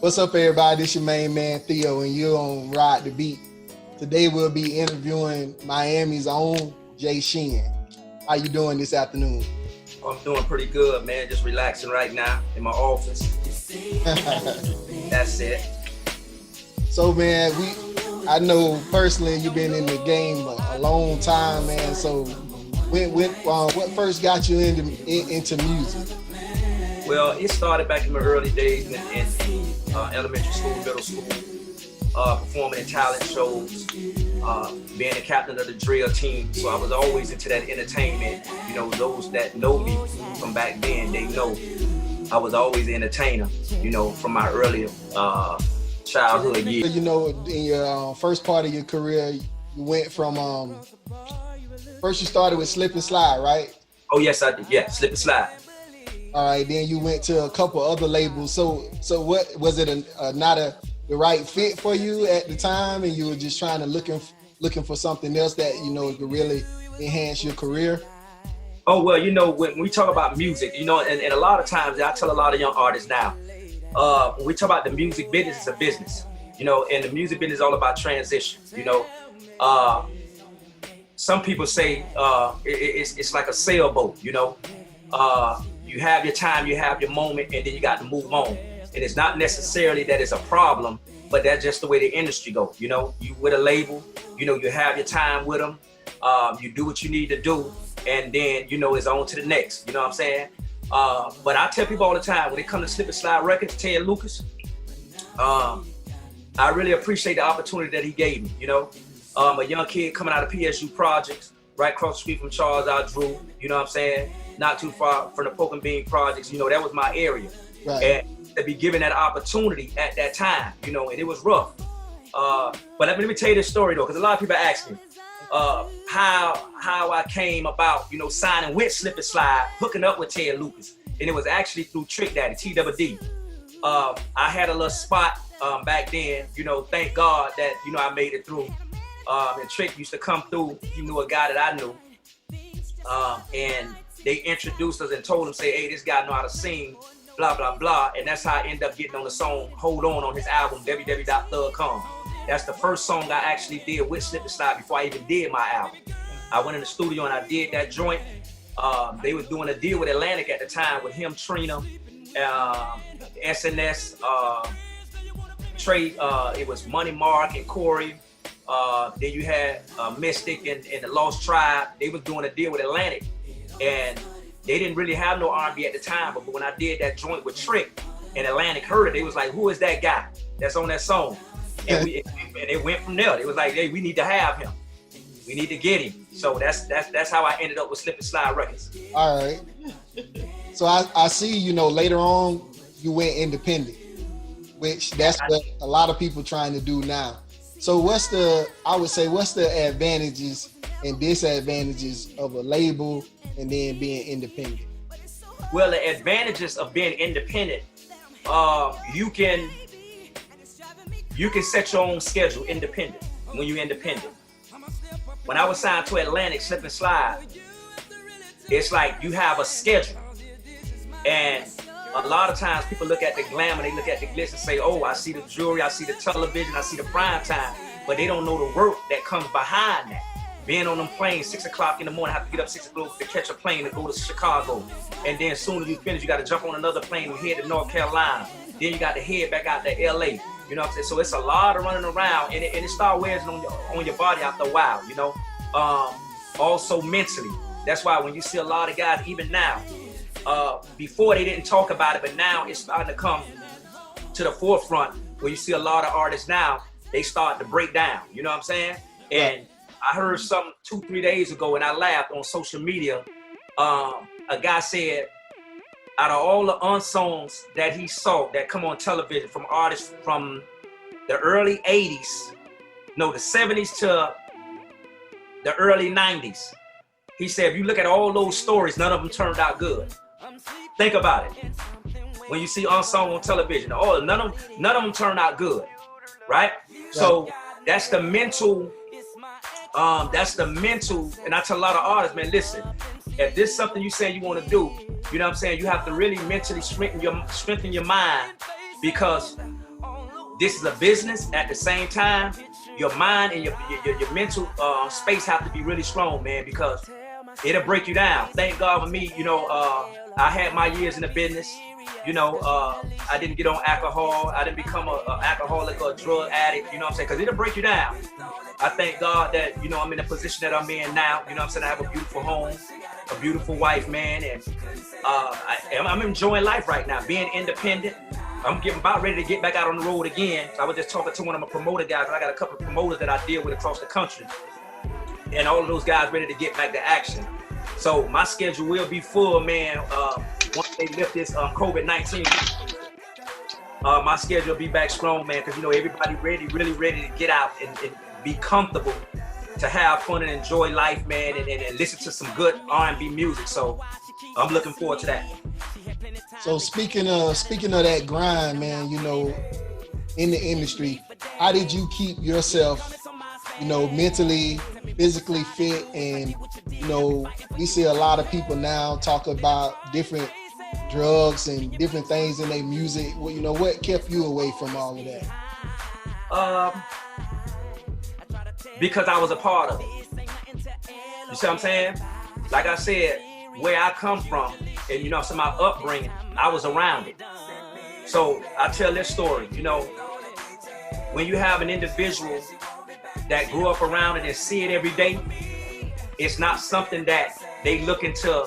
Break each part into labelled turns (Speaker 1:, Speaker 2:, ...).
Speaker 1: What's up, everybody? This your main man Theo, and you're on Ride the Beat. Today we'll be interviewing Miami's own Shin. How you doing this afternoon?
Speaker 2: I'm doing pretty good, man. Just relaxing right now in my office. That's it.
Speaker 1: So, man, I know personally you've been in the game a long time, man. So, what first got you into music?
Speaker 2: Well, it started back in my early days in elementary school, middle school, performing in talent shows, being the captain of the drill team. So I was always into that entertainment. You know, those that know me from back then, they know I was always an entertainer, you know, from my earlier childhood years.
Speaker 1: You know, in your first part of your career, you went from, first you started with Slip and Slide, right?
Speaker 2: Oh, yes, I did. Yeah, Slip and Slide.
Speaker 1: All right, then you went to a couple other labels. So what was it? The right fit for you at the time, and you were just trying to looking for something else that you know could really enhance your career?
Speaker 2: Oh well, you know when we talk about music, you know, and a lot of times I tell a lot of young artists now, when we talk about the music business, it's a business, you know, and the music business is all about transition. You know, some people say it's like a sailboat, you know. You have your time, you have your moment, and then you got to move on. And it's not necessarily that it's a problem, but that's just the way the industry goes. You know, you with a label, you know, you have your time with them, you do what you need to do, and then, you know, it's on to the next, you know what I'm saying? But I tell people all the time, when it comes to Slip and Slide Records, Ted Lucas, I really appreciate the opportunity that he gave me, you know? A young kid coming out of PSU projects, right across the street from Charles I. Drew, you know what I'm saying? Not too far from the Poke and Bean projects, you know, that was my area.
Speaker 1: Right.
Speaker 2: And to be given that opportunity at that time, you know, and it was rough. But let me tell you this story though, because a lot of people ask me how I came about, you know, signing with Slip and Slide, hooking up with Ted Lucas. And it was actually through Trick Daddy, TWD. I had a little spot back then, you know, thank God that, you know, I made it through. And Trick used to come through, he knew a guy that I knew. And they introduced us and told him, say, hey, this guy know how to sing, blah, blah, blah. And that's how I ended up getting on the song Hold On his album, www.thug.com. That's the first song I actually did with Slip and Slide before I even did my album. I went in the studio and I did that joint. They was doing a deal with Atlantic at the time with him, Trina, SNS, Trey, it was Money Mark and Corey. Then you had Mystic and the Lost Tribe. They was doing a deal with Atlantic. And they didn't really have no R&B at the time, but when I did that joint with Trick and Atlantic heard it, they was like, who is that guy that's on that song? And it went from there. It was like, hey, we need to have him. We need to get him. So that's how I ended up with Slip and Slide Records.
Speaker 1: All right. So I see, you know, later on you went independent, which that's what a lot of people trying to do now. So what's the advantages and disadvantages of a label and then being independent?
Speaker 2: Well, the advantages of being independent, you can set your own schedule independent when you're independent. When I was signed to Atlantic, Slip and Slide, it's like you have a schedule. And a lot of times people look at the glamour, they look at the glitz and say, oh, I see the jewelry, I see the television, I see the prime time, but they don't know the work that comes behind that. Being on them planes, 6 o'clock in the morning, have to get up 6 o'clock to catch a plane to go to Chicago. And then as soon as you finish, you got to jump on another plane and head to North Carolina. Then you got to head back out to LA. You know what I'm saying? So it's a lot of running around, and it start wearing on your body after a while, you know? Also mentally. That's why when you see a lot of guys, even now, before they didn't talk about it, but now it's starting to come to the forefront where you see a lot of artists now, they start to break down, you know what I'm saying? And I heard something 2-3 days ago and I laughed on social media. A guy said, out of all the unsongs that he saw that come on television from artists from the early 80s, no, the 70s to the early 90s, he said, if you look at all those stories, none of them turned out good. Think about it. When you see unsung on television, none of them turned out good, right? So that's the mental, and I tell a lot of artists, man, listen, if this is something you say you want to do, you know what I'm saying, you have to really mentally strengthen your mind, because this is a business. At the same time, your mind and your mental space have to be really strong, man, because it'll break you down. Thank God for me, I had my years in the business. I didn't get on alcohol. I didn't become an alcoholic or a drug addict, you know what I'm saying? Because it'll break you down. I thank God that, I'm in the position that I'm in now. You know what I'm saying? I have a beautiful home, a beautiful wife, man. And I'm enjoying life right now, being independent. I'm getting about ready to get back out on the road again. I was just talking to one of my promoter guys. I got a couple of promoters that I deal with across the country. And all of those guys ready to get back to action. So my schedule will be full, man. Once they lift this COVID-19, my schedule will be back strong, man. Because everybody really ready to get out and be comfortable, to have fun and enjoy life, man, and listen to some good R&B music. So I'm looking forward to that.
Speaker 1: So speaking of that grind, man, in the industry, how did you keep yourself, mentally, physically fit? And, we see a lot of people now talk about different drugs and different things in their music. Well, what kept you away from all of that?
Speaker 2: Because I was a part of it. You see what I'm saying? Like I said, where I come from, and some of my upbringing, I was around it. So I tell this story, when you have an individual that grew up around it and see it every day, it's not something that they looking to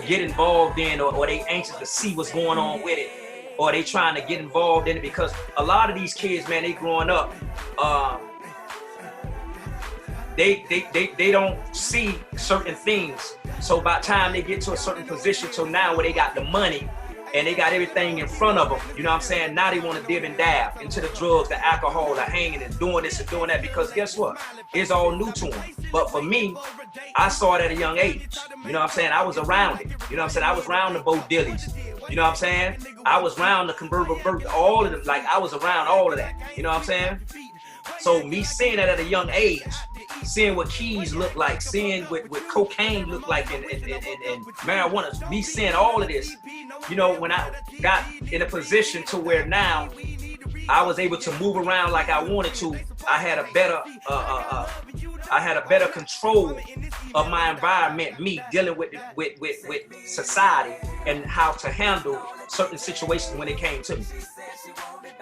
Speaker 2: get involved in, or they anxious to see what's going on with it, or they trying to get involved in it, because a lot of these kids, man, they growing up, they don't see certain things. So by the time they get to a certain position, so now where they got the money and they got everything in front of them, you know what I'm saying? Now they want to dib and dab into the drugs, the alcohol, the hanging and doing this and doing that, because guess what? It's all new to them. But for me, I saw it at a young age. You know what I'm saying? I was around it. You know what I'm saying? I was around the Bo Dillies. You know what I'm saying? I was around the Convertible Bird, all of them. Like, I was around all of that. You know what I'm saying? So me seeing that at a young age, seeing what keys look like, seeing what cocaine look like, and marijuana, me seeing all of this, when I got in a position to where now I was able to move around like I wanted to, I had a better control of my environment, me dealing with society and how to handle certain situations when it came to me.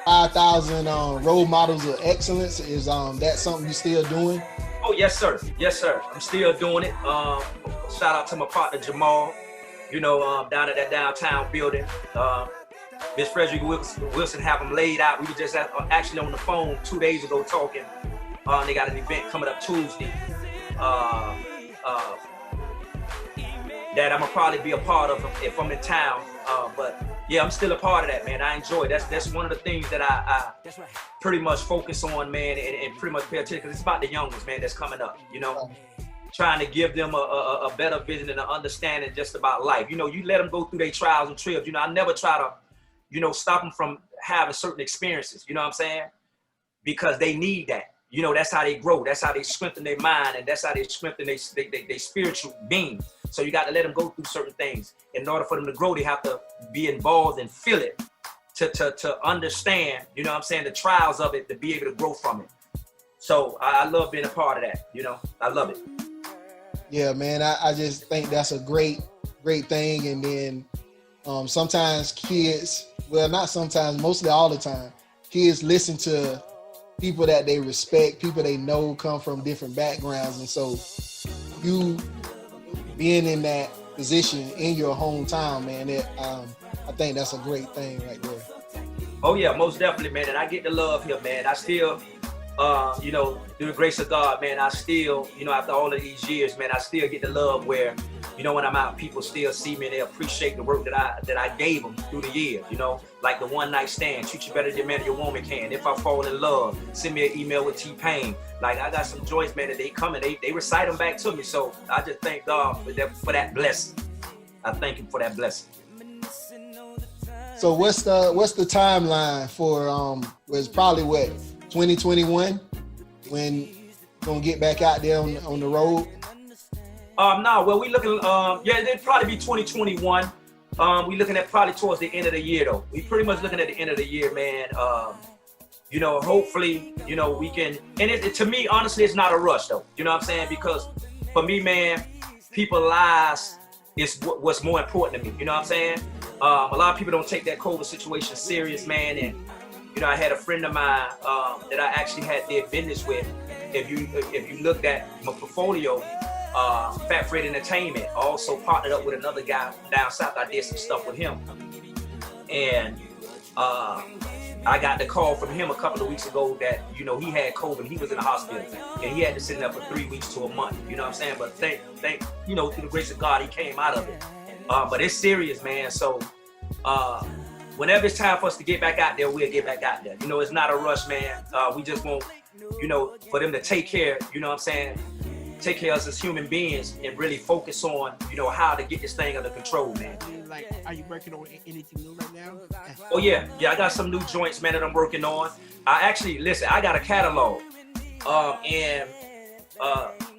Speaker 1: 5,000 role models of excellence, is that something you still doing?
Speaker 2: Oh, yes, sir. Yes, sir. I'm still doing it. Shout out to my partner, Jamal, down at that downtown building. Miss Frederick Wilson have them laid out. We were just actually on the phone 2 days ago talking. They got an event coming up Tuesday that I'm going to probably be a part of if I'm in town. But yeah, I'm still a part of that, man. I enjoy it. That's one of the things that I pretty much focus on, man, and pretty much pay attention, because it's about the young ones, man, that's coming up, trying to give them a better vision and an understanding just about life. You let them go through their trials and tribs. I never try to, stop them from having certain experiences, you know what I'm saying? Because they need that. That's how they grow. That's how they strengthen their mind, and that's how they strengthen their spiritual being. So you got to let them go through certain things. In order for them to grow, they have to be involved and feel it to understand, you know what I'm saying, the trials of it, to be able to grow from it. So I love being a part of that, I love it.
Speaker 1: Yeah, man, I just think that's a great thing. And then sometimes kids, well, not sometimes, mostly all the time, kids listen to people that they respect, people they know come from different backgrounds. And so you being in that position in your hometown, man, I think that's a great thing right there.
Speaker 2: Oh yeah, most definitely, man. And I get the love here, man. I still, through the grace of God, man, I still, after all of these years, man, I still get the love where, when I'm out, people still see me and they appreciate the work that I gave them through the years, like the one night stand, treat you better than man or your woman can. If I fall in love, send me an email with T-Pain. Like, I got some joints, man, that they come and they recite them back to me. So I just thank God for that blessing. I thank him for that blessing.
Speaker 1: So what's the timeline for it's probably 2021 when you're gonna get back out there on the road?
Speaker 2: No, well, we looking, it'd probably be 2021. We looking at probably towards the end of the year, though. We pretty much looking at the end of the year, man. you know, hopefully, you know, we can, and to me, honestly, it's not a rush though. You know what I'm saying? Because for me, man, people's lives is what's more important to me. You know what I'm saying? A lot of people don't take that COVID situation serious, man. And, you know, I had a friend of mine that I actually did business with. If you looked at my portfolio, Fat Fred Entertainment, I also partnered up with another guy down south. I did some stuff with him. And I got the call from him a couple of weeks ago that, you know, he had COVID. He was in the hospital and he had to sit there for 3 weeks to a month. You know what I'm saying? But thank, you know, through the grace of God, he came out of it. But it's serious, man. So whenever it's time for us to get back out there, we'll get back out there. You know, it's not a rush, man. We just want, you know, for them to take care, you know what I'm saying? Take care of us as human beings and really focus on, you know, how to get this thing under control, man.
Speaker 3: Like, are you working on anything new right now?
Speaker 2: Oh yeah, I got some new joints, man, that I'm working on. I actually, listen, I got a catalog, and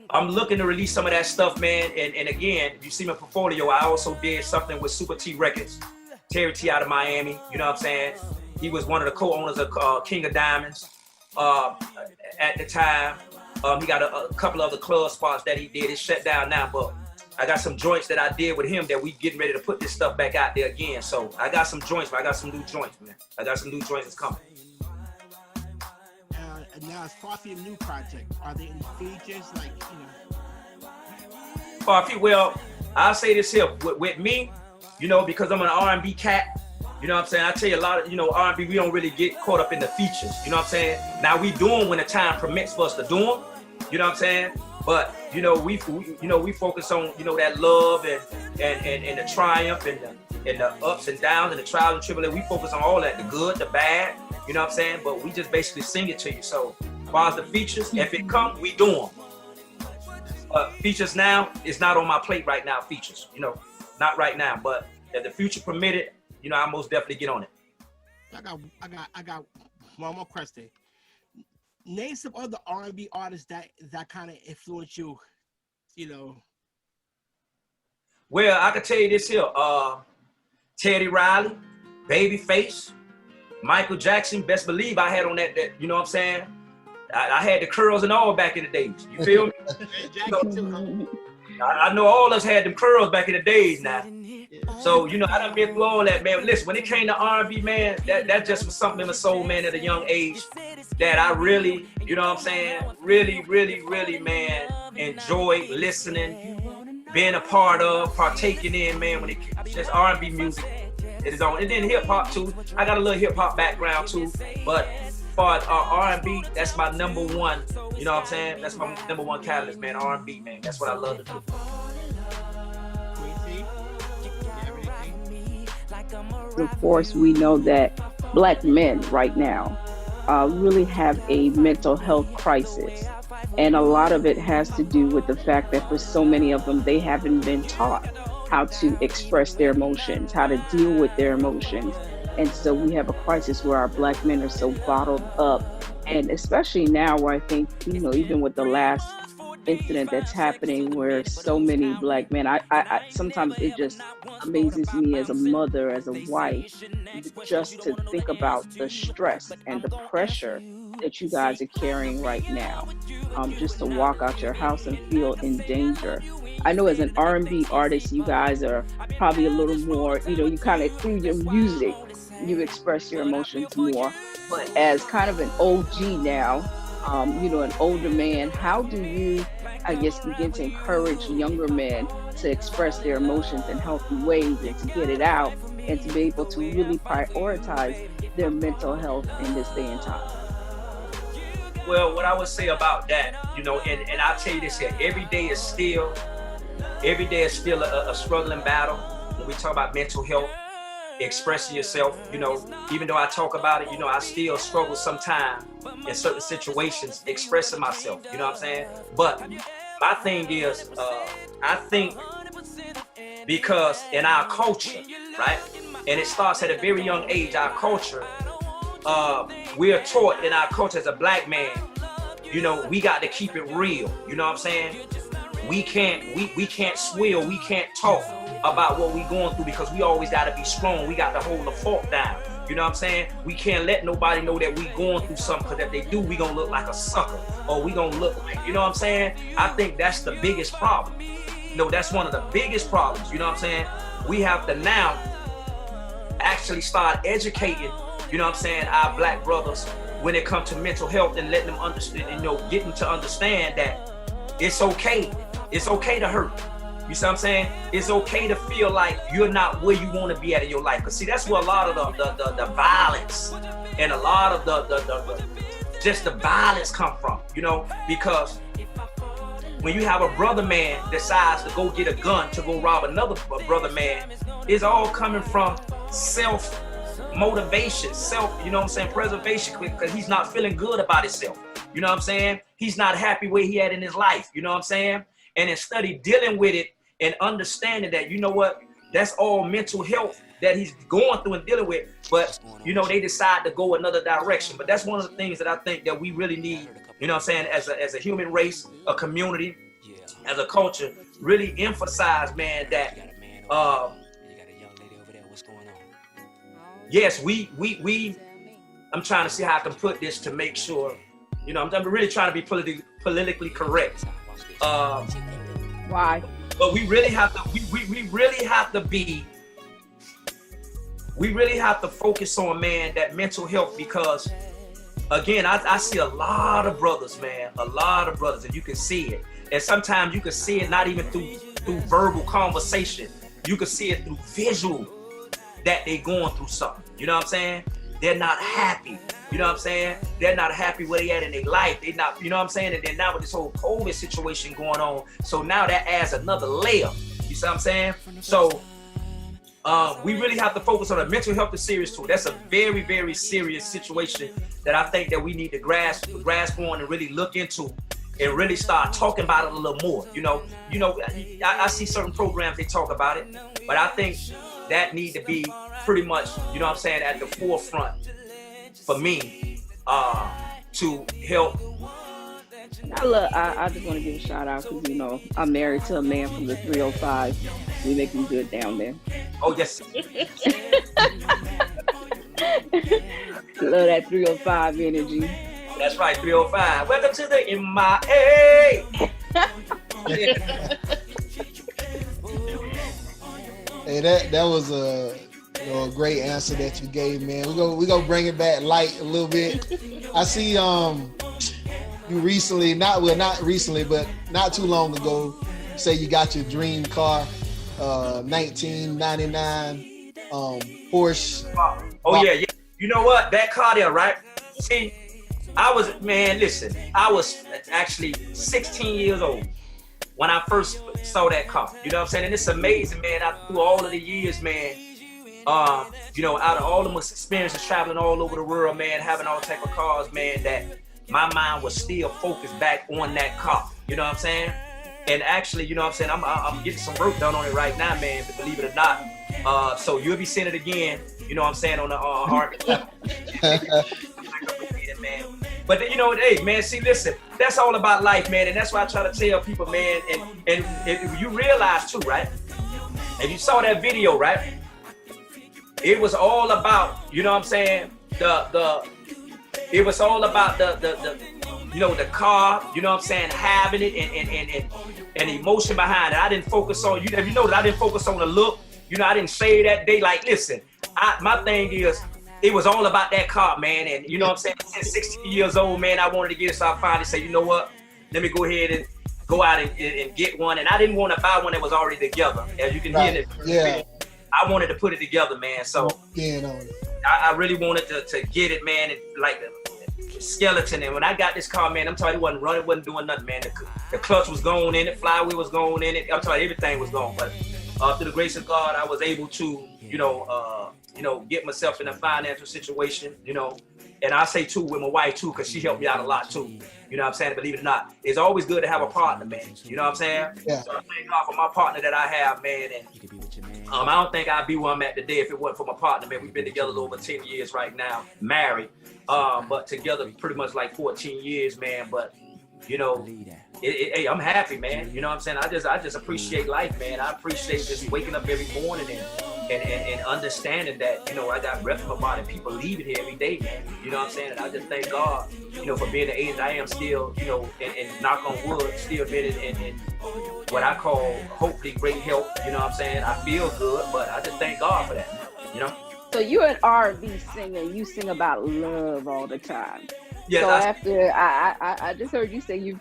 Speaker 2: I'm looking to release some of that stuff, man. And again, you see my portfolio, I also did something with Super T Records, Terry T out of Miami. You know what I'm saying? He was one of the co-owners of King of Diamonds at the time. He got a couple of other club spots that he did. It's shut down now, but I got some joints that I did with him that we getting ready to put this stuff back out there again. So I got some joints, but I got some new joints, man. I got some new joints that's coming.
Speaker 3: Now, as far as your new project, are there any features, like, you know?
Speaker 2: Well, I'll say this here, with me, you know, because I'm an R&B cat, you know what I'm saying? I tell you a lot of, you know, R&B, we don't really get caught up in the features, you know what I'm saying? Now we do them when the time permits for us to do them, you know what I'm saying? But, you know, we focus on, you know, that love and the triumph and the ups and downs and the trials and tribulations. We focus on all that, the good, the bad, you know what I'm saying? But we just basically sing it to you. So as far as the features, if it comes, we do them. Features now, it's not on my plate right now, features, you know, not right now. But if the future permitted, you know, I most definitely get on it.
Speaker 3: I got one more question. Name some other R&B artists that kind of influence you, you know.
Speaker 2: Well, I can tell you this here. Teddy Riley, Babyface, Michael Jackson. Best believe I had on that you know what I'm saying? I had the curls and all back in the days. You feel me? I know all of us had them curls back in the days now. So, you know, I done been through all that, man. Listen, when it came to R&B, man, that just was something in my soul, man, at a young age that I really, you know what I'm saying, really, really, really, man, enjoyed listening, being a part of, partaking in, man, when it's just R&B music. It is on. And then hip hop too. I got a little hip hop background too, but as far as R&B, that's my number one, you know what I'm saying? That's my number one catalyst, man, R&B, man. That's what I love to do.
Speaker 4: Of course, we know that Black men right now really have a mental health crisis. And a lot of it has to do with the fact that for so many of them, they haven't been taught how to express their emotions, how to deal with their emotions. And so we have a crisis where our Black men are so bottled up. And especially now where I think, you know, even with the last incident that's happening where so many Black men, I sometimes it just amazes me as a mother, as a wife, just to think about the stress and the pressure that you guys are carrying right now, just to walk out your house and feel in danger. I know as an R&B artist, you guys are probably a little more, you know, you kind of, through your music, you express your emotions more. But as kind of an OG now, you know, an older man, how do you, I guess, begin to encourage younger men to express their emotions in healthy ways and to get it out and to be able to really prioritize their mental health in this day and time?
Speaker 2: Well, what I would say about that, you know, and I'll tell you this here, every day is still a struggling battle. When we talk about mental health, expressing yourself, you know, even though I talk about it, you know, I still struggle sometimes in certain situations expressing myself, you know what I'm saying? But my thing is, I think because in our culture, right, and it starts at a very young age, our culture, we are taught in our culture as a Black man, you know, we got to keep it real, you know what I'm saying? We can't swill, we can't talk about what we going through because we always got to be strong. We got to hold the fort down. You know what I'm saying? We can't let nobody know that we going through something, because if they do, we gonna look like a sucker, or we gonna look like, you know what I'm saying? I think that's the biggest problem. You know, that's one of the biggest problems, you know what I'm saying? We have to now actually start educating, you know what I'm saying, our black brothers when it comes to mental health, and letting them understand, you know, getting to understand that it's okay. It's okay to hurt. You see what I'm saying? It's okay to feel like you're not where you want to be at in your life. Because see, that's where a lot of the violence and a lot of just the violence come from, you know, because when you have a brother man decides to go get a gun to go rob another brother man, it's all coming from self-motivation, you know what I'm saying, preservation, because he's not feeling good about himself. You know what I'm saying? He's not happy where he at in his life, you know what I'm saying? And instead of dealing with it and understanding that, you know what, that's all mental health that he's going through and dealing with, but, you know, they decide to go another direction. But that's one of the things that I think that we really need, you know what I'm saying, as a human race, a community, as a culture, really emphasize, man, that, yes, I'm trying to see how I can put this to make sure, you know, I'm really trying to be politically correct.
Speaker 4: Why?
Speaker 2: But we really have to, we really have to focus on, man, that mental health, because again, I see a lot of brothers, man, and you can see it. And sometimes you can see it not even through verbal conversation. You can see it through visual, that they going through something. You know what I'm saying? They're not happy. You know what I'm saying? They're not happy where they at in their life. They not, you know what I'm saying? And then now with this whole COVID situation going on, so now that adds another layer. You see what I'm saying? So we really have to focus on the mental health is serious too. That's a very, very serious situation that I think that we need to grasp on and really look into, and really start talking about it a little more. You know, I see certain programs, they talk about it, but I think that need to be pretty much, you know what I'm saying, at the forefront for me, to help.
Speaker 4: I just want to give a shout out because, you know, I'm married to a man from the 305. We make him good down there.
Speaker 2: Oh, yes.
Speaker 4: Love that 305 energy.
Speaker 2: That's right, 305. Welcome to the MIA.
Speaker 1: Hey, that was a great answer that you gave, man. We go bring it back light a little bit. I see you recently, not recently, but not too long ago, say you got your dream car, 1999 Porsche.
Speaker 2: Oh yeah. You know what? That car there, right? See, I was actually 16 years old when I first saw that car. You know what I'm saying? And it's amazing, man. Through all of the years, man, you know, out of all of my experiences traveling all over the world, man, having all type of cars, man, that my mind was still focused back on that car. You know what I'm saying? And actually, you know what I'm saying, I'm getting some work done on it right now, man, but believe it or not. So you'll be seeing it again, you know what I'm saying, on the hard. Man. But you know, hey, man, see, listen, that's all about life, man, and that's why I try to tell people, man, and you realize too, right? If you saw that video, right? It was all about, you know what I'm saying, it was all about the you know, the car, you know what I'm saying, having it and emotion behind it. I didn't focus on, you know that I didn't focus on the look. You know, I didn't say that day, like, listen, my thing is, it was all about that car, man. And you know what I'm saying, at 16 years old, man, I wanted to get it, so I finally said, you know what, let me go ahead and go out and get one. And I didn't want to buy one that was already together. As you can hear it.
Speaker 1: Yeah.
Speaker 2: I wanted to put it together, man. So I really wanted to get it, man, and like the skeleton. And when I got this car, man, I'm telling you, it wasn't running, it wasn't doing nothing, man. The clutch was going in it, flywheel was going in it. I'm telling you, everything was gone. But through the grace of God, I was able to, you know, get myself in a financial situation, you know. And I say too with my wife too, because she helped me out a lot too. You know what I'm saying? Believe it or not, it's always good to have a partner, man. You know what I'm saying?
Speaker 1: Yeah.
Speaker 2: So I thank God for my partner that I have, man. And I don't think I'd be where I'm at today if it wasn't for my partner, man. We've been together a little over 10 years right now, married, but together pretty much like 14 years, man. But you know, hey, I'm happy, man. You know what I'm saying? I just appreciate life, man. I appreciate just waking up every morning and and understanding that, you know, I got reputable and people leaving here every day, man. You know what I'm saying? And I just thank God, you know, for being the age I am still, you know, and knock on wood, still being in what I call hopefully great health. You know what I'm saying? I feel good, but I just thank God for that, you know?
Speaker 4: So you're an R&B singer. You sing about love all the time.
Speaker 2: Yeah.
Speaker 4: So after I just heard you say you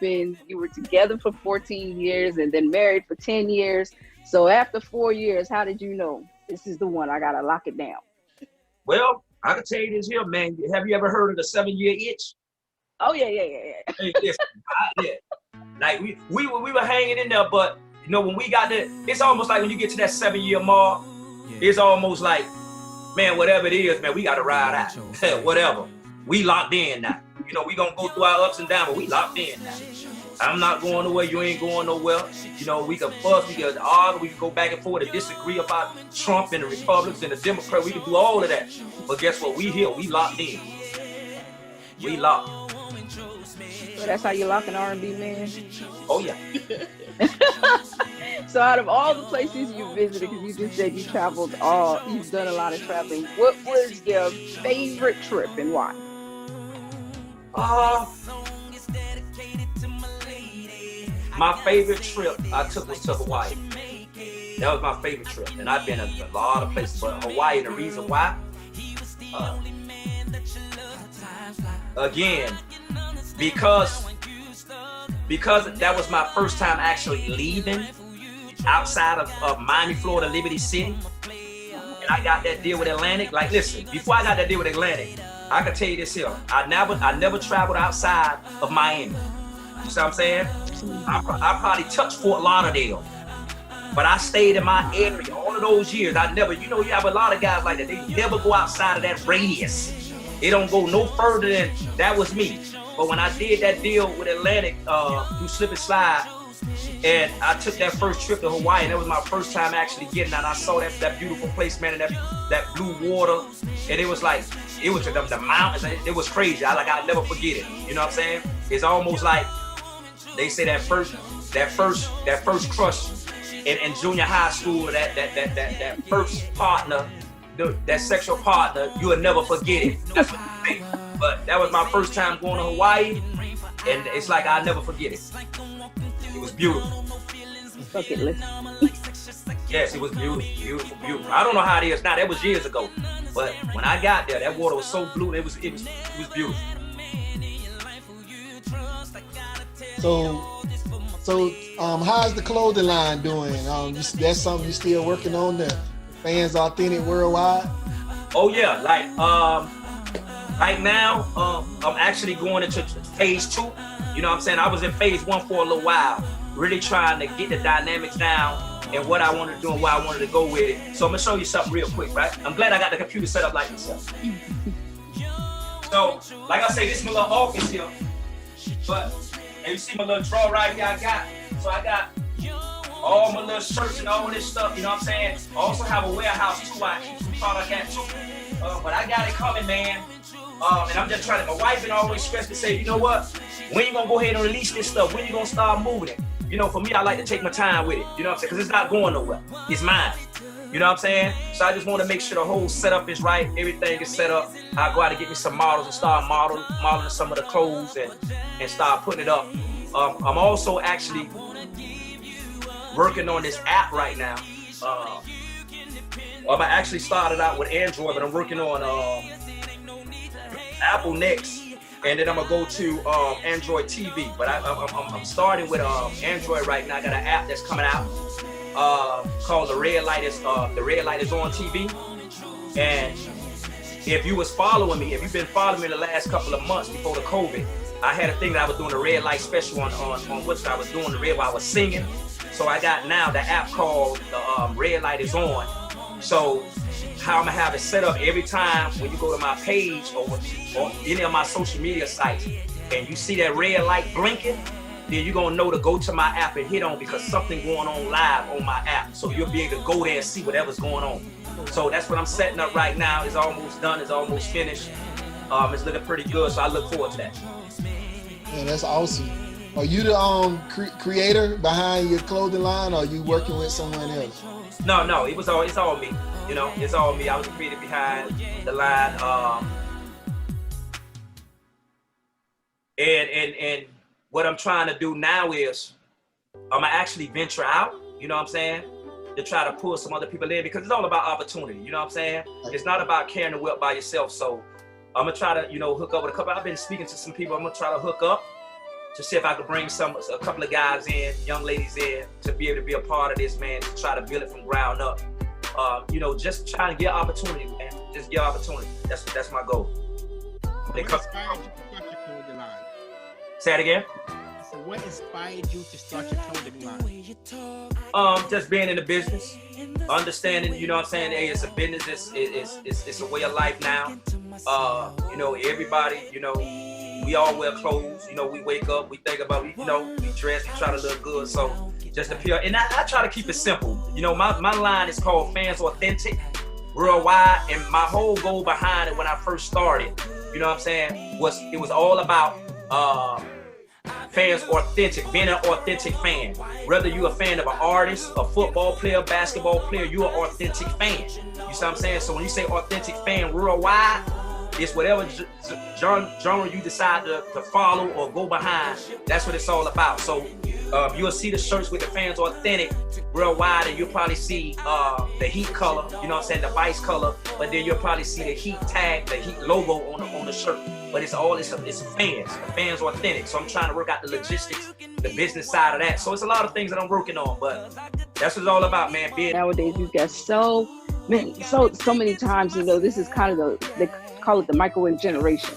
Speaker 4: were together for 14 years and then married for 10 years. So after 4 years, how did you know this is the one? I gotta lock it down.
Speaker 2: Well, I can tell you this here, man. Have you ever heard of the 7-year itch?
Speaker 4: Oh yeah.
Speaker 2: Hey, listen, like we were hanging in there, but you know when we got there, it's almost like when you get to that 7-year mark, it's almost like, man, whatever it is, man, we gotta ride out. Whatever, we locked in now. You know, we gonna go through our ups and downs, but we locked in now. I'm not going nowhere, you ain't going nowhere. You know, we can fuss, we can argue, we can go back and forth and disagree about Trump and the Republicans and the Democrats. We can do all of that. But guess what? We here, we locked in. We locked.
Speaker 4: So that's how you lock an R&B man?
Speaker 2: Oh yeah.
Speaker 4: So out of all the places you visited, because you just said you've done a lot of traveling, what was your favorite trip and why?
Speaker 2: My favorite trip I took was to Hawaii. That was my favorite trip. And I've been a lot of places, but Hawaii, the reason why, again, because that was my first time actually leaving outside of Miami, Florida, Liberty City. And I got that deal with Atlantic. Like, listen, before I got that deal with Atlantic, I can tell you this here. I never traveled outside of Miami. You see what I'm saying? I probably touched Fort Lauderdale, but I stayed in my area all of those years. I never, you know, you have a lot of guys like that. They never go outside of that radius. They don't go no further than that. Was me. But when I did that deal with Atlantic through Slip and Slide, and I took that first trip to Hawaii, and that was my first time actually getting out. I saw that beautiful place, man, and that blue water, and it was like, it was the mountains. It was crazy. I'll never forget it. You know what I'm saying? It's almost like they say that first crush in junior high school, that first partner, that sexual partner, you will never forget it. That's what you think. But that was my first time going to Hawaii, and it's like I'll never forget it. It was beautiful.
Speaker 4: Bucket list.
Speaker 2: Yes, it was beautiful. I don't know how it is now. That was years ago. But when I got there, that water was so blue. It was beautiful.
Speaker 1: So how's the clothing line doing? That's something you're still working on, the Fans Authentic Worldwide?
Speaker 2: Oh yeah, like right now, I'm actually going into phase 2. You know what I'm saying? I was in phase 1 for a little while, really trying to get the dynamics down and what I wanted to do and where I wanted to go with it. So I'm gonna show you something real quick, right? I'm glad I got the computer set up like this. So, like I say, this is my little office here, but and you see my little drawer right here So I got all my little shirts and all this stuff, you know what I'm saying? I also have a warehouse too, I keep some product at too. But I got it coming, man. And I'm just trying to, my wife been always stressed to say, you know what? When you gonna go ahead and release this stuff? When you gonna start moving it? You know, for me, I like to take my time with it. You know what I'm saying? Because it's not going nowhere. It's mine. You know what I'm saying? So I just want to make sure the whole setup is right. Everything is set up. I go out and get me some models and start modeling some of the clothes and start putting it up. I'm also actually working on this app right now. I actually started out with Android, but I'm working on Apple next. And then I'm gonna go to Android TV. But I'm starting with Android right now. I got an app that's coming out called The Red Light Is On TV. And if you was following me, if you've been following me the last couple of months before the COVID, I had a thing that I was doing a red light special on which I was doing the red while I was singing. So I got now the app called the Red Light Is On. So how I'm gonna have it set up every time when you go to my page or any of my social media sites and you see that red light blinking, then you're gonna know to go to my app and hit on because something going on live on my app. So you'll be able to go there and see whatever's going on. So that's what I'm setting up right now. It's almost done, it's almost finished. It's looking pretty good, so I look forward to that.
Speaker 1: Yeah, that's awesome. Are you the creator behind your clothing line, or are you working with someone else?
Speaker 2: No, it's all me. You know, it's all me. I was the creator behind the line. And what I'm trying to do now is I'm gonna actually venture out, you know what I'm saying, to try to pull some other people in, because it's all about opportunity, you know what I'm saying? It's not about carrying the whip by yourself. So I'm gonna try to, you know, hook up with a couple. I've been speaking to some people. I'm gonna try to hook up to see if I could bring a couple of guys in, young ladies in, to be able to be a part of this, man, to try to build it from ground up. You know, just trying to get opportunity, man. Just get opportunity. That's my goal.
Speaker 3: What inspired you to start your clothing line?
Speaker 2: Say it again.
Speaker 3: So what inspired you to start your clothing line?
Speaker 2: Just being in the business, understanding, you know what I'm saying, hey, it's a business, it's a way of life now. You know, everybody, you know, we all wear clothes, you know, we wake up, we think about, you know, we dress, we try to look good, so just appear, and I try to keep it simple. You know, my line is called Fans Authentic Worldwide, and my whole goal behind it when I first started, you know what I'm saying, it was all about fans authentic, being an authentic fan. Whether you're a fan of an artist, a football player, basketball player, you're an authentic fan. You see what I'm saying? So when you say authentic fan worldwide, it's whatever genre you decide to follow or go behind. That's what it's all about. So you'll see the shirts with the Fans Authentic Worldwide, and you'll probably see the Heat color, you know what I'm saying, the Vice color, but then you'll probably see the Heat tag, the Heat logo on the shirt. But it's fans. The Fans Authentic. So I'm trying to work out the logistics, the business side of that. So it's a lot of things that I'm working on, but that's what it's all about, man.
Speaker 4: Nowadays, you've got so many times, you know, this is kind of they call it the microwave generation.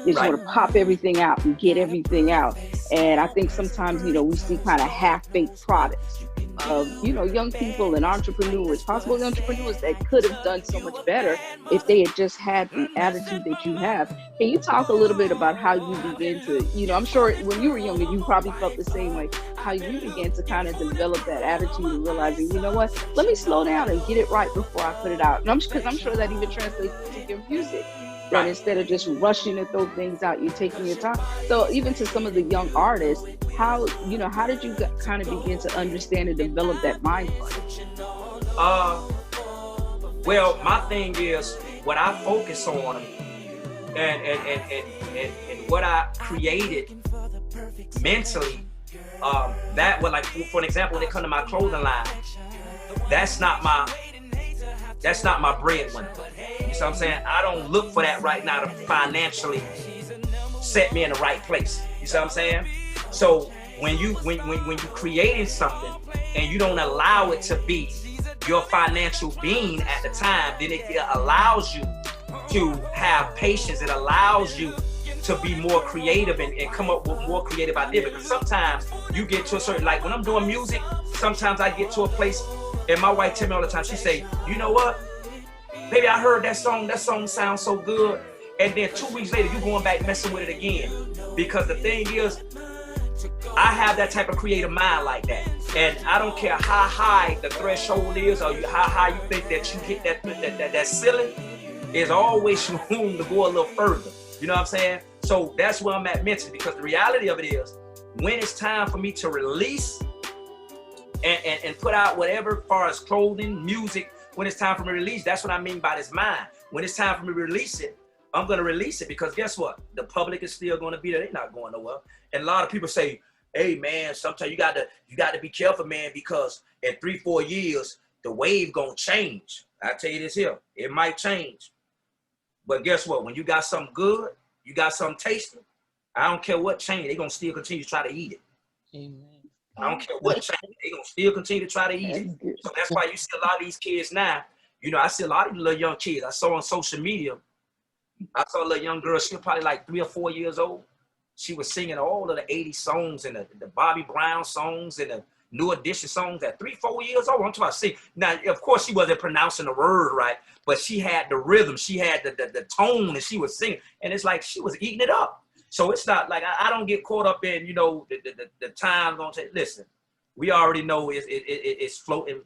Speaker 4: They just want to pop everything out and get everything out. And I think sometimes, you know, we see kind of half-baked products of, you know, young people and entrepreneurs, possible entrepreneurs that could have done so much better if they had just had the attitude that you have. Can you talk a little bit about how you began to, you know, I'm sure when you were younger, you probably felt the same way, how you began to kind of develop that attitude and realizing, you know what, let me slow down and get it right before I put it out. And because I'm sure that even translates to your music. That instead of just rushing to throw things out, you're taking your time. So even to some of the young artists, how did you kind of begin to understand and develop that mind frame?
Speaker 2: Well, my thing is what I focus on and what I created mentally. That would, like, for an example, when it comes to my clothing line, that's not my breadwinner. You see what I'm saying? I don't look for that right now to financially set me in the right place. You see what I'm saying? So when you creating something and you don't allow it to be your financial being at the time, then it allows you to have patience. It allows you to be more creative and come up with more creative ideas. Because sometimes you get to a certain, like when I'm doing music, sometimes I get to a place, and my wife tell me all the time, she say, you know what? Baby, I heard that song sounds so good. And then 2 weeks later, you going back messing with it again. Because the thing is, I have that type of creative mind like that. And I don't care how high the threshold is or how high you think that you hit that ceiling, there's always room to go a little further. You know what I'm saying? So that's where I'm at mentally, because the reality of it is, when it's time for me to release and put out whatever as far as clothing, music, when it's time for me to release, that's what I mean by this mind. When it's time for me to release it, I'm going to release it, because guess what? The public is still going to be there. They're not going nowhere. And a lot of people say, hey, man, sometimes you got to be careful, man, because in 3-4 years, the wave going to change. I tell you this here, it might change. But guess what? When you got something good, you got something tasty, I don't care what change, they're going to still continue to try to eat it.
Speaker 4: Amen.
Speaker 2: I don't care what change, they're going to still continue to try to eat it. So that's why you see a lot of these kids now. You know, I see a lot of these little young kids. I saw on social media, I saw a little young girl, she was probably like 3 or 4 years old. She was singing all of the 80s songs and the Bobby Brown songs and the New Edition songs at 3-4 years old. I'm talking about sing. Now, of course, she wasn't pronouncing the word right, but she had the rhythm, she had the tone, and she was singing. And it's like she was eating it up. So it's not like I don't get caught up in, you know, the time gonna take. Listen, we already know it's floating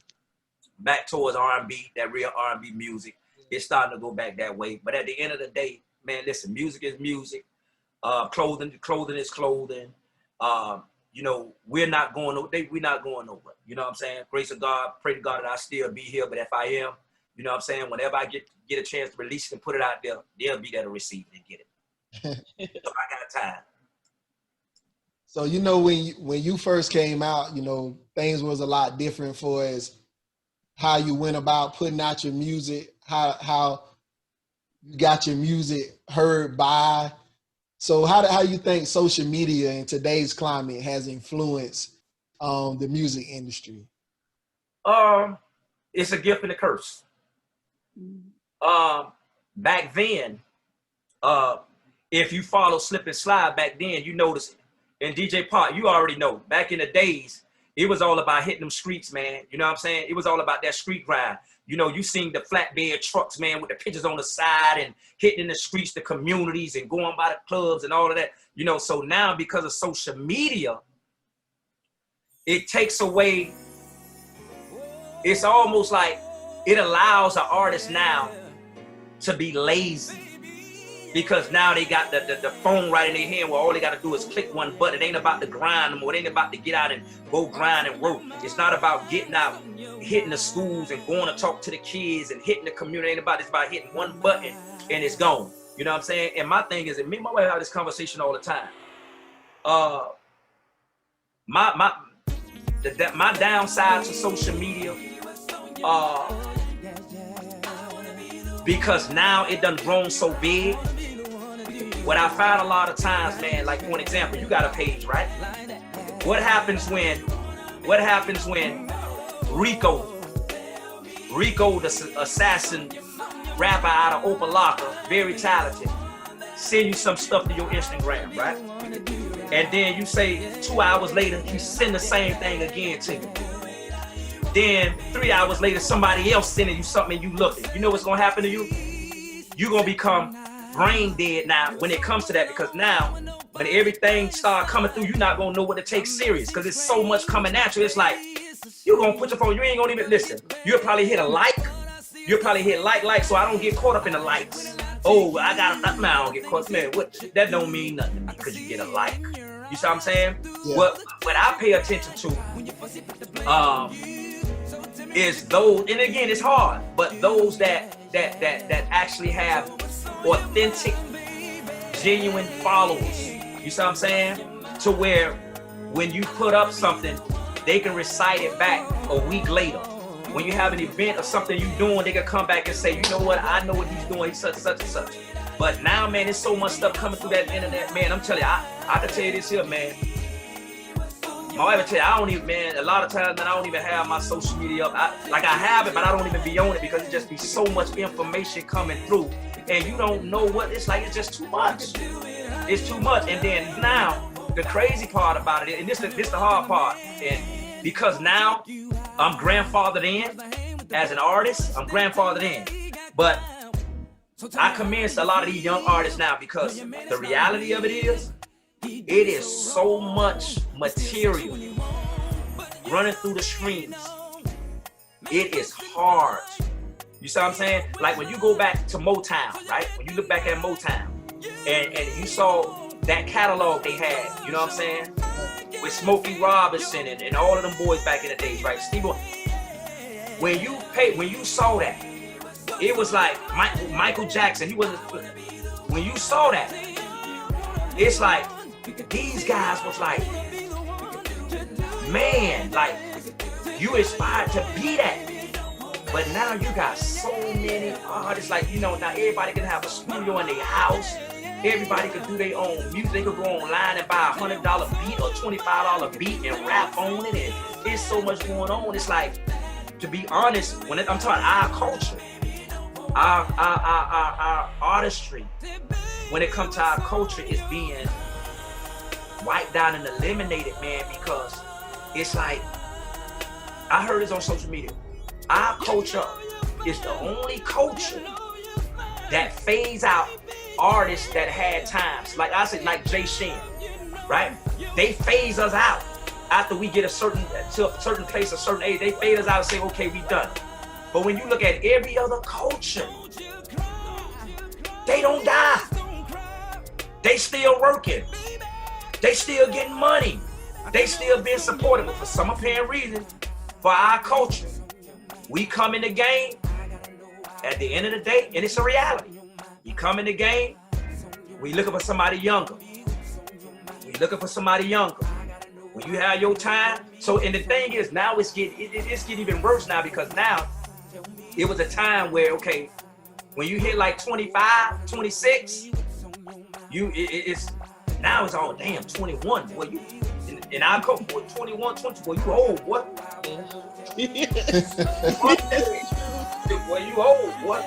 Speaker 2: back towards R&B, that real R&B music. It's starting to go back that way. But at the end of the day, man, listen, music is music. Clothing is clothing. You know, we're not going nowhere. You know what I'm saying? Grace of God, pray to God that I still be here. But if I am, you know what I'm saying? Whenever I get a chance to release it and put it out there, they'll be there to receive it and get it. So I got time.
Speaker 1: So, you know, when you first came out, you know, things was a lot different for as how you went about putting out your music, how you got your music heard by. So how you think social media in today's climate has influenced the music industry?
Speaker 2: It's a gift and a curse. Back then, if you follow Slip and Slide back then, you notice, and DJ Pop, you already know, back in the days, it was all about hitting them streets, man. You know what I'm saying? It was all about that street grind. You know, you seen the flatbed trucks, man, with the pictures on the side and hitting in the streets, the communities, and going by the clubs and all of that. You know, so now because of social media, it takes away, it's almost like it allows an artist now to be lazy. Because now they got the phone right in their hand where all they got to do is click one button. It ain't about the grind anymore. It ain't about to get out and go grind and work. It's not about getting out, hitting the schools and going to talk to the kids and hitting the community. It ain't about, it's about hitting one button and it's gone. You know what I'm saying? And my thing is, and me and my wife have this conversation all the time. My downside to social media, because now it done grown so big. What I find a lot of times, man, like for an example, you got a page, right? What happens when Rico, the assassin rapper out of Opalaka, very talented, send you some stuff to your Instagram, right? And then you say 2 hours later, he send the same thing again to you. Then 3 hours later, somebody else sending you something and you looking. You know what's gonna happen to you? You're gonna become brain dead now when it comes to that, because now when everything start coming through, you're not gonna know what to take serious because it's so much coming at you. It's like you're gonna put your phone, you ain't gonna even listen. You'll probably hit a like. You'll probably hit like, so I don't get caught up in the likes. Oh, I don't get caught. Man, what? That don't mean nothing because you get a like. You see what I'm saying? Yeah. What I pay attention to, is those, and again, it's hard, but those that actually have authentic, genuine followers. You see what I'm saying? To where when you put up something, they can recite it back a week later. When you have an event or something you doing, they can come back and say, you know what, I know what he's doing, he's such and such. But now, man, there's so much stuff coming through that internet, man. I'm telling you, I can tell you this here, man. My wife will tell you, I don't even, man, a lot of times, man, I don't even have my social media up. I have it, but I don't even be on it because it just be so much information coming through. And you don't know what it's like. It's just too much. It's too much. And then now, the crazy part about it, and this the hard part, and because now I'm grandfathered in as an artist, I'm grandfathered in. But I commend a lot of these young artists now because the reality of it is so much material running through the streams. It is hard. You see what I'm saying? Like when you go back to Motown, right? When you look back at Motown and you saw that catalog they had, you know what I'm saying? With Smokey Robinson and all of them boys back in the days, right? Steve, when you saw that, it was like Michael Jackson. When you saw that, it's like these guys was like, man, like you aspired to be that. But now you got so many artists, like, you know, now everybody can have a studio in their house. Everybody can do their own music. They could go online and buy a $100 beat or $25 beat and rap on it. And there's so much going on. It's like, to be honest, I'm talking our culture, our artistry, when it comes to our culture, is being wiped down and eliminated, man, because it's like, I heard this on social media. Our culture is the only culture that fades out artists that had times. Like I said, like Shin, right? They phase us out after we get to a certain place, a certain age. They fade us out and say, okay, we done. But when you look at every other culture, they don't die. They still working. They still getting money. They still being supported, but for some apparent reason, for our culture, we come in the game at the end of the day, and it's a reality. You come in the game, we looking for somebody younger. We looking for somebody younger. When you have your time, so and the thing is now it's getting even worse now, because now it was a time where, okay, when you hit like 25, 26, it's now it's all damn 21. Boy, you in our culture, boy, 21, 20, boy, you old, boy. Boy, you old, boy.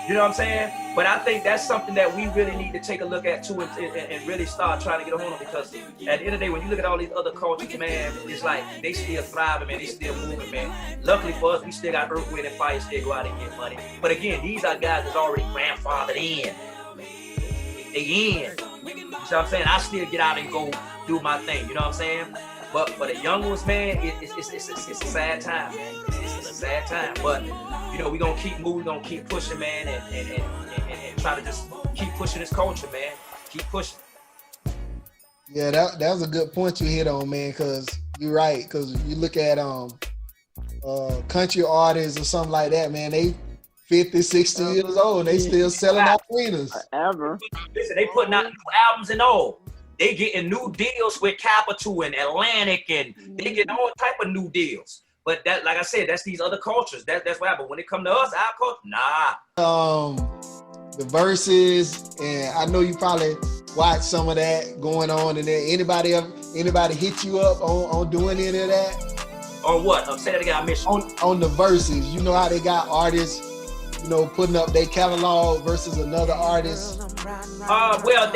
Speaker 2: You know what I'm saying? But I think that's something that we really need to take a look at too, and really start trying to get a hold of, because at the end of the day, when you look at all these other cultures, man, it's like they still thriving, man. They still moving, man. Luckily for us, we still got Earth, Wind, and Fire still go out and get money. But again, these are guys that's already grandfathered in. They in. You know what I'm saying? I still get out and go do my thing. You know what I'm saying? But for the young ones, man, it's a sad time, man. It's a sad time. But you know, we gonna keep moving, gonna keep pushing, man, and try to just keep pushing this culture, man. Keep pushing.
Speaker 1: Yeah, that was a good point you hit on, man, because you're right. Because you look at country artists or something like that, man, they 50, 60 years old and they still selling out arenas.
Speaker 4: Forever.
Speaker 2: Listen, they putting out new albums and all. They getting new deals with Capitol and Atlantic, and they getting all type of new deals. But that, like I said, that's these other cultures. That's why. But when it come to us, our culture, nah.
Speaker 1: The verses, and I know you probably watched some of that going on. And then anybody hit you up on doing any of that?
Speaker 2: On what? Say that again. I missed you.
Speaker 1: On the verses, you know how they got artists, you know, putting up their catalog versus another artist.
Speaker 2: Well,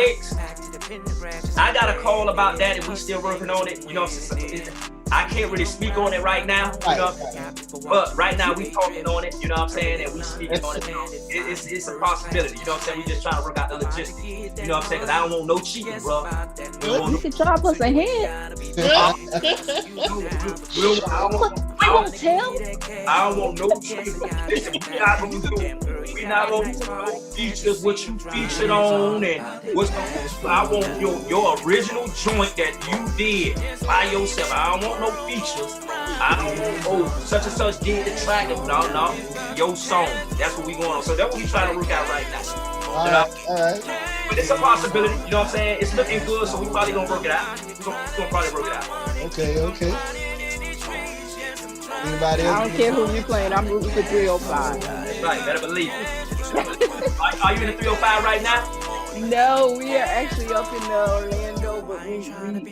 Speaker 2: I got a call about that, and we still working on it. You know, I can't really speak on it right now. You know, but right now we talking on it. You know what I'm saying? And we speaking on it. It's a possibility. You know what I'm saying? We just trying to work out the logistics. You know what I'm saying? Because I don't want no cheating, bro.
Speaker 4: You can drop us a hint. We won't tell.
Speaker 2: I don't want no cheating. Listen, we not gonna do no features, what you featured on, and I want your original joint that you did by yourself. I don't want no features. I don't want such and such did the track. No, your song. That's what we going on. So that's what we trying to work out right now.
Speaker 1: All right.
Speaker 2: But it's a possibility. You know what I'm saying? It's looking good, so we probably gonna work it out. We're gonna probably work it out.
Speaker 1: Okay. Anybody else?
Speaker 4: I don't care who you playing. I'm rooting for 305.
Speaker 2: That's right. Better believe it. Are you in the 305 right now?
Speaker 4: No, we are actually up in Orlando, but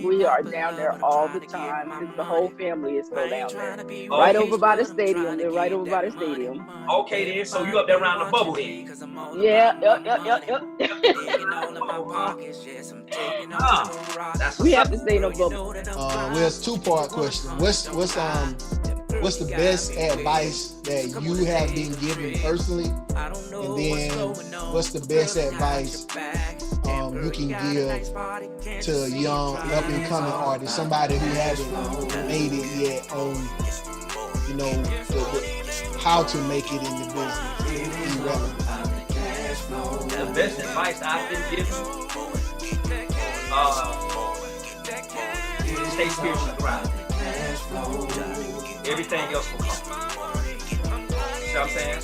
Speaker 4: we are down there all the time. The whole family is still down there. Okay. Right over by the stadium. They're right over by the stadium.
Speaker 2: Okay then, so you up there around the bubble then?
Speaker 4: Yeah, yep. We have to stay in a bubble.
Speaker 1: Well, it's a 2-part question. What's the best advice that you have been given personally? And then what's the best advice you can give to a young up-and-coming artist, somebody who hasn't made it yet on, you know, how to make it in the business, irrelevant?
Speaker 2: The best advice I've been given, stay spiritually grounded. Everything else will come. You know what I'm saying?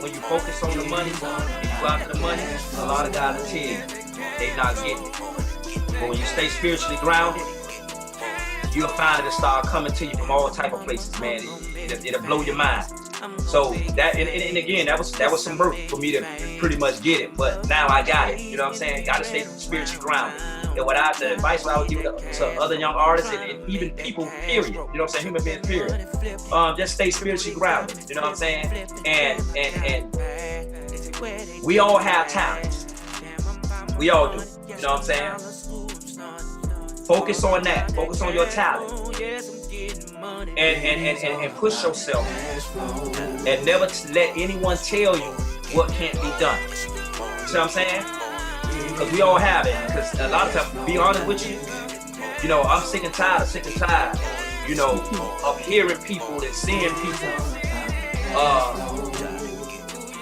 Speaker 2: When you focus on the money, you go after the money, a lot of guys will tell you they not getting it. But when you stay spiritually grounded, you'll find it'll start coming to you from all type of places, man. It'll blow your mind. So that, and again, that was some work for me to pretty much get it. But now I got it. You know what I'm saying? Got to stay spiritually grounded. And the advice I would give to other young artists and even people, period. You know what I'm saying? Human beings, period. Just stay spiritually grounded. You know what I'm saying? And we all have talents. We all do. You know what I'm saying? Focus on that. Focus on your talent. And push yourself. And never let anyone tell you what can't be done. You see what I'm saying? Because we all have it. Because a lot of times, to be honest with you, you know, I'm sick and tired, you know, of hearing people and seeing people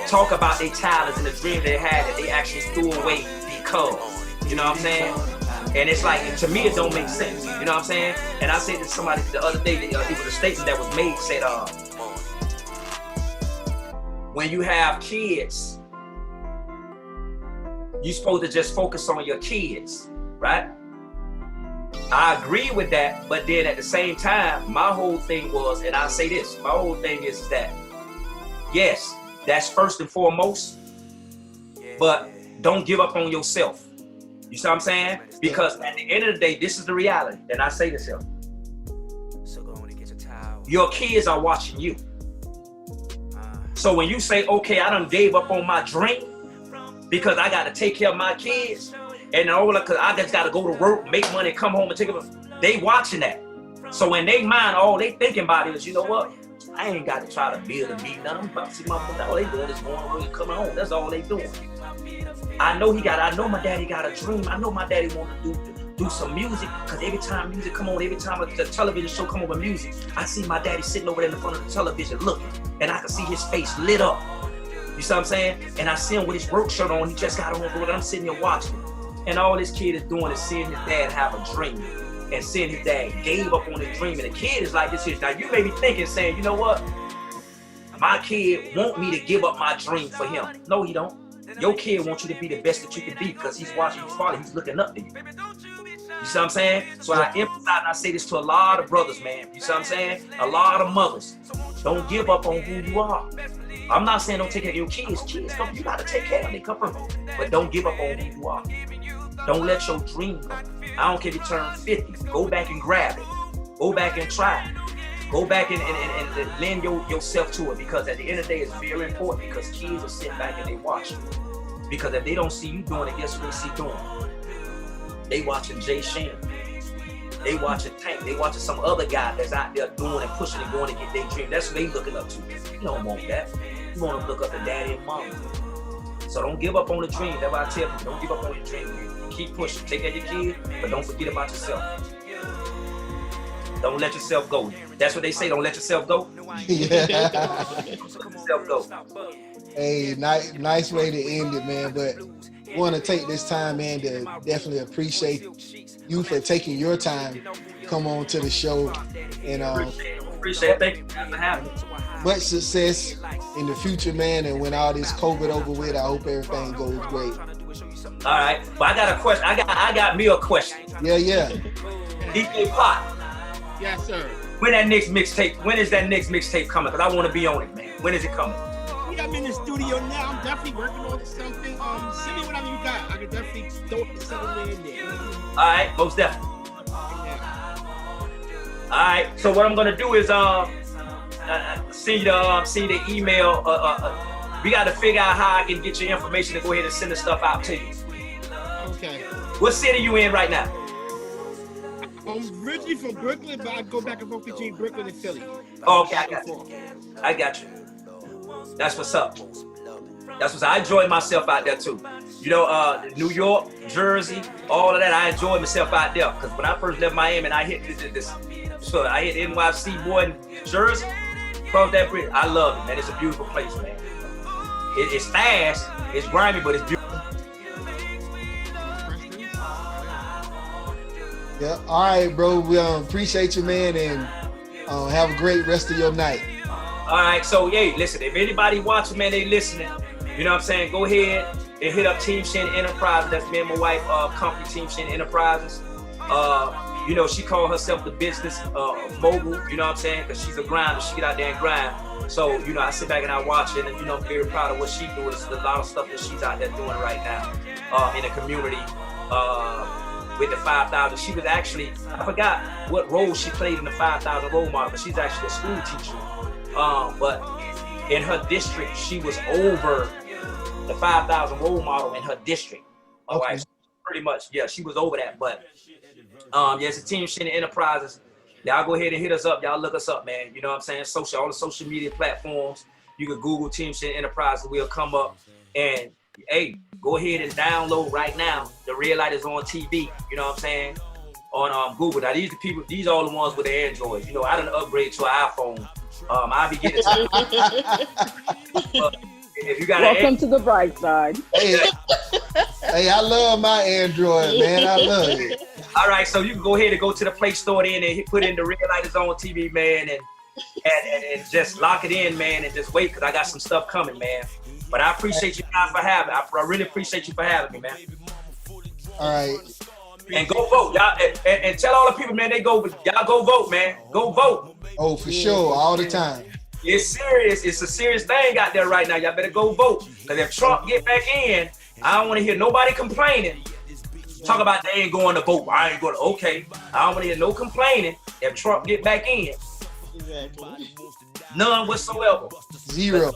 Speaker 2: talk about their talents and the dream they had that they actually threw away because, you know what I'm saying? And it's like, to me, it don't make sense. You know what I'm saying? And I said to somebody the other day, it was a statement that was made, said, when you have kids, you're supposed to just focus on your kids, right? I agree with that, but then at the same time, my whole thing was, and I say this, my whole thing is that, yes, that's first and foremost, but don't give up on yourself. You see what I'm saying? Because at the end of the day, this is the reality. And I say this here. Your kids are watching you. So when you say, okay, I done gave up on my dream because I got to take care of my kids, and because I just got to go to work, make money, come home and take care of them, they watching that. So in their mind, all they thinking about is, you know what? I ain't got to try to build and beat none of them. See, all they doing is going away and coming home. That's all they doing. I know my daddy got a dream. I know my daddy want to do some music, because every time music come on, every time the television show come on with music, I see my daddy sitting over there in front of the television looking, and I can see his face lit up. You see what I'm saying? And I see him with his work shirt on. He just got on, and I'm sitting here watching. And all this kid is doing is seeing his dad have a dream, and seeing his dad gave up on his dream. And the kid is like this here. Now you may be thinking, saying, you know what? My kid want me to give up my dream for him. No, he don't. Your kid wants you to be the best that you can be, because he's watching his father. He's looking up to you. You see what I'm saying? So I emphasize, and I say this to a lot of brothers, man. You see what I'm saying? A lot of mothers. Don't give up on who you are. I'm not saying don't take care of your kids. Kids, you got to take care of them. They come from. But don't give up on who you are. Don't let your dream go. I don't care if you turn 50. Go back and grab it. Go back and try it. Go back and lend yourself to it, because at the end of the day, it's very important, because kids are sitting back and they watch you. Because if they don't see you doing it, guess what they see doing? They watching Shin. They watching Tank. They watching some other guy that's out there doing and pushing and going to get their dream. That's what they looking up to. You don't want that. You want to look up to daddy and mama. So don't give up on the dream. That's what I tell you. Don't give up on your dream. Keep pushing. Take care of your kid, but don't forget about yourself. Don't let yourself go. That's what they say. Don't let yourself go.
Speaker 1: Yeah.
Speaker 2: Don't let yourself go.
Speaker 1: Hey, nice way to end it, man. But I want to take this time, man, to definitely appreciate you for taking your time to come on to the show. And
Speaker 2: appreciate it. Thank you for having me.
Speaker 1: Much success in the future, man. And when all this COVID over with, I hope everything goes great.
Speaker 2: All right, but I got a question. I got me a question.
Speaker 1: Yeah.
Speaker 2: DJ Pot.
Speaker 3: Yes, sir.
Speaker 2: When is that next mixtape coming? Because I want to be on it, man. When is it coming?
Speaker 3: I'm in the studio now. I'm definitely working on something. Send me whatever you got. I can definitely throw something in there.
Speaker 2: All right, most definitely.
Speaker 3: Yeah.
Speaker 2: All right. So what I'm gonna do is see the email. We got to figure out how I can get your information to go ahead and send the stuff out to you.
Speaker 3: Okay.
Speaker 2: What city you in right now?
Speaker 3: I'm originally from Brooklyn, but I go back and forth between Brooklyn and Philly.
Speaker 2: Oh, okay, I got you. That's what's up. I enjoy myself out there too. You know, New York, Jersey, all of that. I enjoy myself out there, because when I first left Miami and I hit I hit NYC, boy, in Jersey, across that bridge. I love it, man. It's a beautiful place, man. It's fast, it's grimy, but it's beautiful.
Speaker 1: Yeah. All right, bro. We appreciate you, man, and have a great rest of your night.
Speaker 2: All right, so yeah, listen, if anybody watching, man, they listening, you know what I'm saying, go ahead and hit up Team Shin Enterprises. That's me and my wife company, Team Shin Enterprises. You know, she called herself the business mogul, you know what I'm saying, because she's a grinder. She get out there and grind. So, you know, I sit back and I watch it, and, you know, I'm very proud of what she's doing. There's a lot of stuff that she's out there doing right now in the community with the 5,000. She was actually, I forgot what role she played in the 5,000 role model, but she's actually a school teacher. But in her district, she was over the 5,000 role model in her district. All right, so pretty much, yeah, she was over that. But it's a Team Shin Enterprises. Y'all go ahead and hit us up. Y'all look us up, man. You know what I'm saying? All the social media platforms. You can Google Team Shin Enterprises. We'll come up. And hey, go ahead and download right now. The Red Light is on TV. You know what I'm saying? On Google. Now these are all the ones with the Android. You know, I done upgrade to an iPhone. I'll be getting If you got
Speaker 4: Welcome to the bright side.
Speaker 1: Hey, hey, I love my Android, man. I love it.
Speaker 2: All right, so you can go ahead and go to the Play Store then and put in the Red Light Is On TV, man, and just lock it in, man, and just wait, because I got some stuff coming, man. But I appreciate you guys for having me. I really appreciate you for having me, man.
Speaker 1: All right.
Speaker 2: And go vote, y'all. And tell all the people, man, y'all go vote, man. Go vote.
Speaker 1: Oh, for sure, all the time.
Speaker 2: It's serious. It's a serious thing out there right now. Y'all better go vote. Because if Trump get back in, I don't want to hear nobody complaining. Talk about they ain't going to vote. I ain't going to. Okay. I don't want to hear no complaining if Trump get back in.
Speaker 5: Exactly.
Speaker 2: None whatsoever.
Speaker 1: Zero.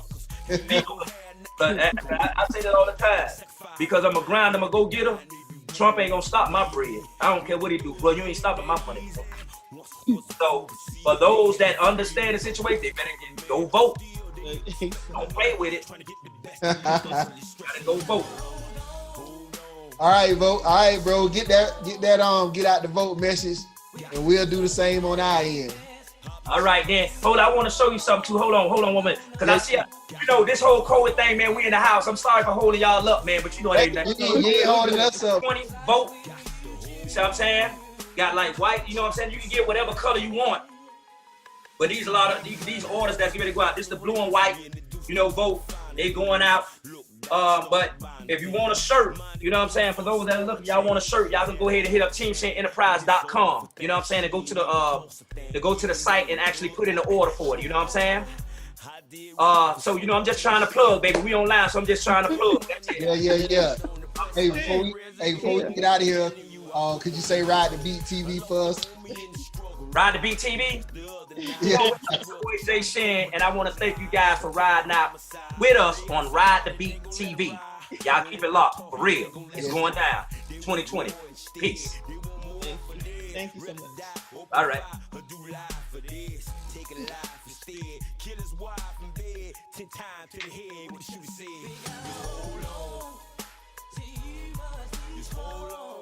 Speaker 2: But I say that all the time. Because I'm a grind, I'm a go-getter. Trump ain't gonna stop my bread. I don't care what he do, bro. You ain't stopping my money. So for those that understand the situation, they better go vote. Don't play with it. Gotta go vote.
Speaker 1: All right, vote. All right, bro. Get out the vote message, and we'll do the same on our end.
Speaker 2: All right, then. Hold on, I want to show you something too. Hold on 1 minute. Because I see, this whole COVID thing, man, we in the house. I'm sorry for holding y'all up, man, but you know it ain't nothing.
Speaker 1: You ain't holding us up.
Speaker 2: 20, vote. You see what I'm saying? Got like white, you know what I'm saying? You can get whatever color you want. But these orders that's going to go out. This is the blue and white, vote. They going out. But if you want a shirt, you know what I'm saying? For those that are looking, y'all want a shirt, y'all can go ahead and hit up teamshinenterprise.com. You know what I'm saying? And go to the site and actually put in the order for it. You know what I'm saying? So I'm just trying to plug, baby. We online, so I'm just trying to plug. That's it.
Speaker 1: Yeah. Hey, before we get out of here, could you say Ride the Beat TV for us?
Speaker 2: Ride the Beat TV?
Speaker 1: Yeah.
Speaker 2: Boy Shin, and I want to thank you guys for riding out with us on Ride the Beat TV. Y'all keep it locked, for real. It's going down. 2020. Peace.
Speaker 5: Thank you so much.
Speaker 2: All right.
Speaker 6: Kill his wife in bed, 10 times to the head. What the shooter said. Hold on. Just hold on.